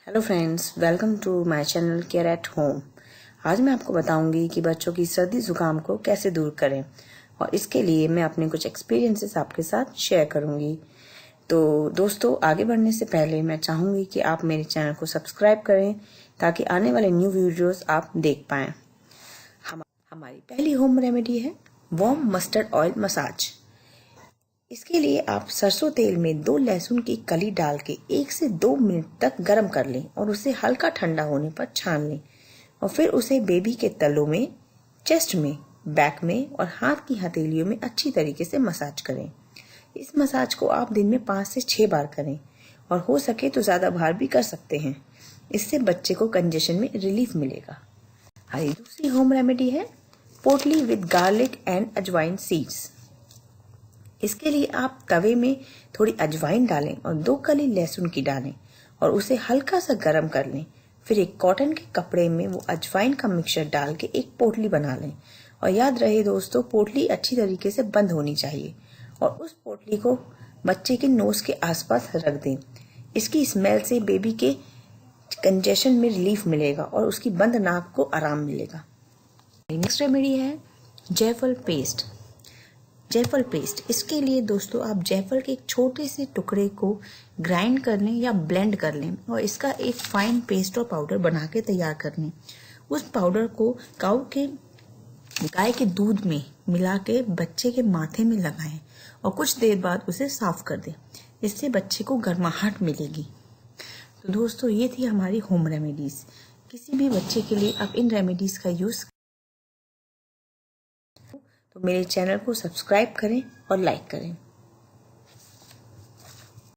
Hello friends, welcome to my channel care at home. आज मैं आपको बताऊंगी कि बच्चों की सर्दी जुकाम को कैसे दूर करें और इसके लिए मैं अपने कुछ एक्सपीरियंसेस आपके साथ शेयर करूंगी। तो दोस्तों, आगे बढ़ने से पहले मैं चाहूंगी कि आप मेरे चैनल को सब्सक्राइब करें ताकि आने वाले न्यू वीडियोस आप देख पाएं। हमारी पहली होम रेमेडी है वार्म मस्टर्ड ऑयल मसाज। इसके लिए आप सरसों तेल में 2 लहसुन की कली डाल के 1 से 2 मिनट तक गर्म कर लें और उसे हल्का ठंडा होने पर छान लें और फिर उसे बेबी के तलों में, चेस्ट में, बैक में और हाथ की हथेलियों में अच्छी तरीके से मसाज करें। इस मसाज को आप दिन में 5 से 6 बार करें और हो सके तो ज़्यादा बार भी कर सकते हैं। इससे बच्चे को कंजेशन में रिलीफ मिलेगा। हमारी दूसरी होम रेमेडी है पोटली विद गार्लिक एंड अजवाइन सीड्स। इसके लिए आप तवे में थोड़ी अजवाइन डालें और 2 कली लहसुन की डालें और उसे हल्का सा गर्म कर लें। फिर एक कॉटन के कपड़े में वो अजवाइन का मिक्सचर डाल के एक पोटली बना लें और याद रहे दोस्तों, पोटली अच्छी तरीके से बंद होनी चाहिए और उस पोटली को बच्चे के नोज के आसपास रख दें। इसकी स्मेल से बेबी के कंजेशन में रिलीफ मिलेगा और उसकी बंद नाक को आराम मिलेगा। नेक्स्ट रेमेडी है जायफल पेस्ट। जायफल पेस्ट, इसके लिए दोस्तों आप जायफल के एक छोटे से टुकड़े को ग्राइंड कर लें या ब्लेंड कर लें और इसका एक फाइन पेस्ट और पाउडर बना के तैयार कर लें। उस पाउडर को गाय के दूध में मिला के बच्चे के माथे में लगाएं और कुछ देर बाद उसे साफ कर दें। इससे बच्चे को गर्माहट मिलेगी। तो दोस्तों, ये थी हमारी होम रेमेडीज। किसी भी बच्चे के लिए आप इन रेमेडीज का यूज तो मेरे चैनल को सब्सक्राइब करें और लाइक करें।